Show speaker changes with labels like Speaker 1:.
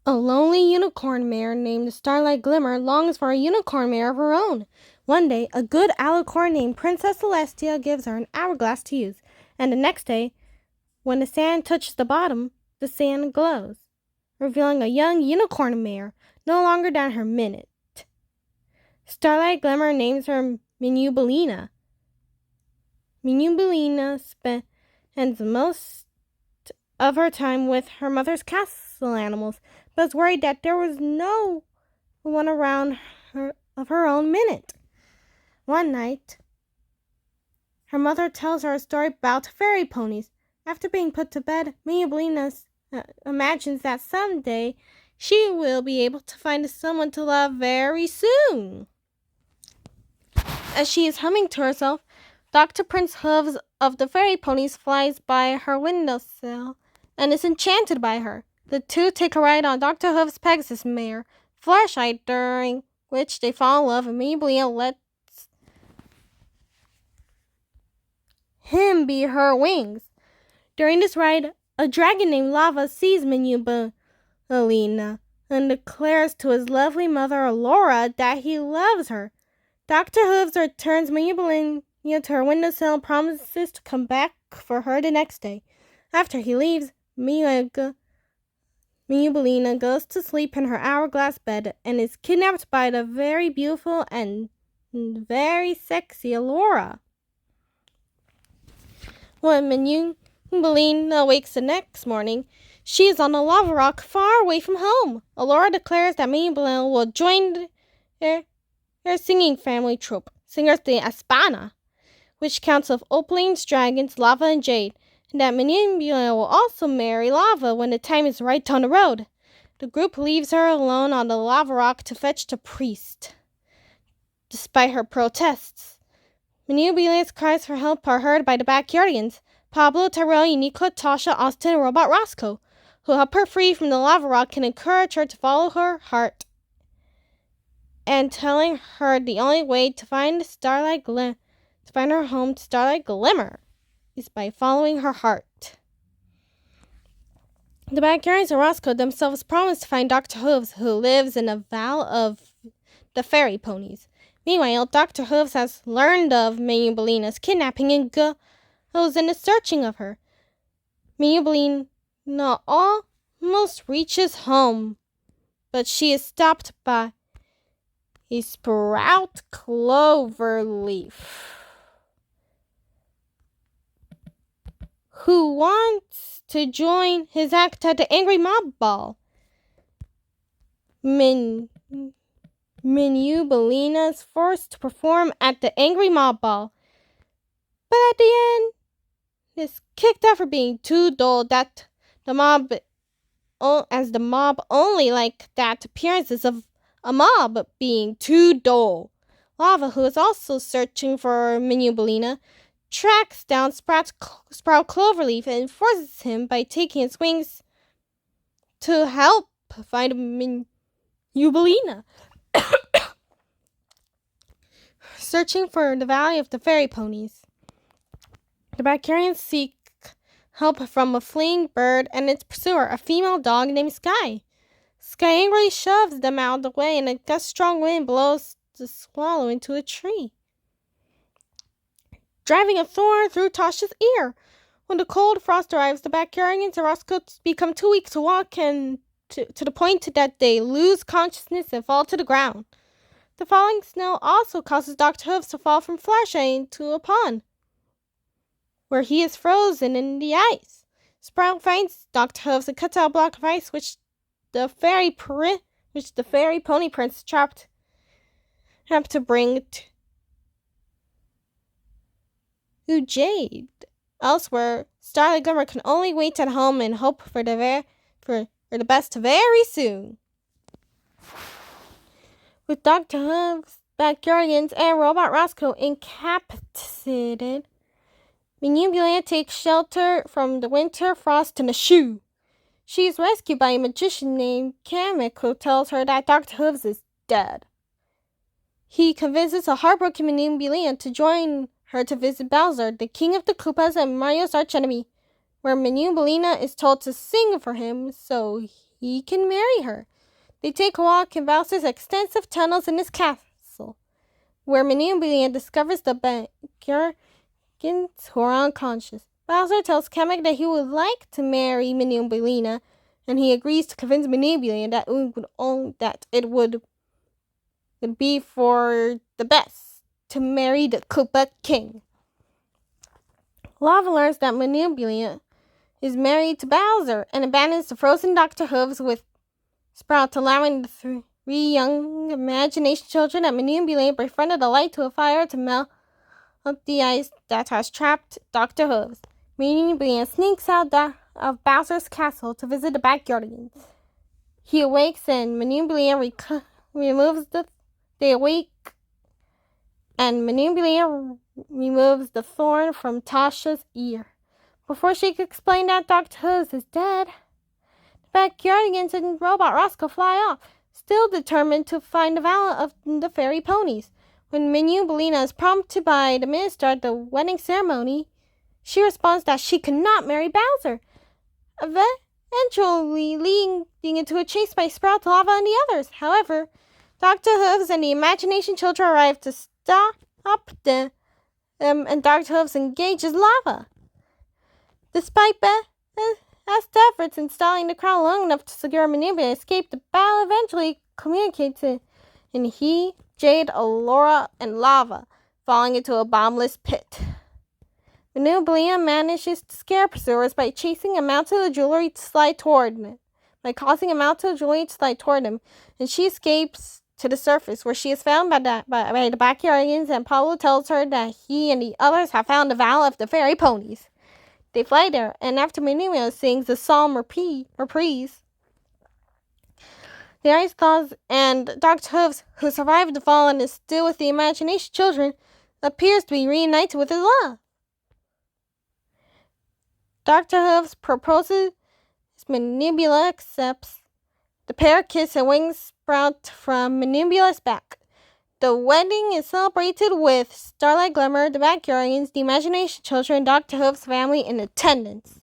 Speaker 1: A lonely unicorn mare named Starlight Glimmer longs for a unicorn mare of her own. One day, a good alicorn named Princess Celestia gives her an hourglass to use, and the next day, when the sand touches the bottom, the sand glows, revealing a young unicorn mare, no longer down her minute. Starlight Glimmer names her Minubelina. Minubelina spends most of her time with her mother's castle animals, but is worried that there was no one around her of her own minute. One night, her mother tells her a story about fairy ponies. After being put to bed, Minubelina imagines that someday she will be able to find someone to love very soon. As she is humming to herself, Dr. Prince Hooves of the Fairy Ponies flies by her windowsill and is enchanted by her. The two take a ride on Dr. Hooves' Pegasus mare, Flashlight, during which they fall in love, and Minubelina lets him be her wings. During this ride, a dragon named Lava sees Minubelina and declares to his lovely mother, Laura, that he loves her. Dr. Hooves returns Minubelina to her windowsill and promises to come back for her the next day. After he leaves, Minubelina goes to sleep in her hourglass bed and is kidnapped by the very beautiful and very sexy Laura. When Minubelina wakes the next morning, she is on a lava rock far away from home. Laura declares that Minubelina will join their singing family troupe, Singers de Espana, which counts of opalines, dragons, lava, and jade, and that Minubelina will also marry Lava when the time is right down the road. The group leaves her alone on the lava rock to fetch the priest. Despite her protests, Minubelina's cries for help are heard by the backyardigans, Pablo, Tyrell, Uniqua, Tasha, Austin, and Robot Roscoe, who help her free from the lava rock and encourage her to follow her heart, and telling her the only way to find her home to Starlight Glimmer is by following her heart. The backyardigans and Roscoe themselves promise to find Dr. Hooves, who lives in a vale of the fairy ponies. Meanwhile, Dr. Hooves has learned of Minubelina's kidnapping and goes in the searching of her. Minubelina almost reaches home, but she is stopped by a sprout clover leaf, who wants to join his act at the Angry Mob Ball. Minubelina is forced to perform at the Angry Mob Ball, but at the end is kicked out for being too dull. That the mob only like that appearances of a mob being too dull. Lava, who is also searching for Minubelina, tracks down Sprout Cloverleaf and forces him by taking his wings to help find Minubelina. Searching for the Valley of the Fairy Ponies, the backyardigans seek help from a fleeing bird and its pursuer, a female dog named Sky. Sky angrily shoves them out of the way, and a gust strong wind blows the swallow into a tree, driving a thorn through Tasha's ear. When the cold frost arrives, the backyardigans and Roscoe become too weak to walk, and to the point that they lose consciousness and fall to the ground. The falling snow also causes Dr. Hooves to fall from Flashlight into a pond, where he is frozen in the ice. Sprout finds Dr. Hooves and cuts out a block of ice, which the fairy pony prince trapped have to bring to Jade. Elsewhere, Starlight Glimmer can only wait at home and hope for the best very soon. With Dr. Hooves, backyardigans, and Robot Roscoe incapacitated, Minubelina takes shelter from the winter frost in a shoe. She is rescued by a magician named Kamek, who tells her that Dr. Hooves is dead. He convinces a heartbroken Minubelina to join her to visit Bowser, the king of the Koopas and Mario's archenemy, where Minubelina is told to sing for him so he can marry her. They take a walk in Bowser's extensive tunnels in his castle, where Minubelina discovers the backyardigans who are unconscious. Bowser tells Kamek that he would like to marry Minubelina, and he agrees to convince Minubelina that it would be for the best to marry the Koopa King. Lava learns that Minubelina is married to Bowser and abandons the frozen Dr. Hooves with Sprout, allowing the three young imagination children at Minubelina befriended the light to a fire to melt the ice that has trapped Dr. Hooves. Minubelina sneaks out of Bowser's castle to visit the backyardigans. He awakes and Minubelina removes removes the thorn from Tasha's ear. Before she could explain that Dr. Hooves is dead, the backyardigans and Robot Roscoe fly off, still determined to find the value of the fairy ponies. When Minubelina is prompted by the minister at the wedding ceremony, she responds that she cannot marry Bowser, eventually leading into a chase by Sprout, Lava, and the others. However, Dr. Hooves and the imagination children arrive to stop them, and Dr. Hooves engages Lava. Despite best efforts in stalling the crowd long enough to secure Minubelina escape, the battle eventually communicates in he, Jade, Allura, and Lava, falling into a bottomless pit. Minubelina manages to scare pursuers by chasing a mountain of jewelry to slide toward them, and she escapes to the surface, where she is found by the backyardigans, and Pablo tells her that he and the others have found the valve of the fairy ponies. They fly there, and after Minubelina sings the psalm reprise, the ice thaws, and Dr. Hooves, who survived the fall and is still with the imagination children, appears to be reunited with his love. Dr. Hooves proposes, Minubelina accepts. The pair kiss and wings sprout from Minubela's back. The wedding is celebrated with Starlight Glimmer, the backyardigans, the imagination children, and Dr. Hooves' family in attendance.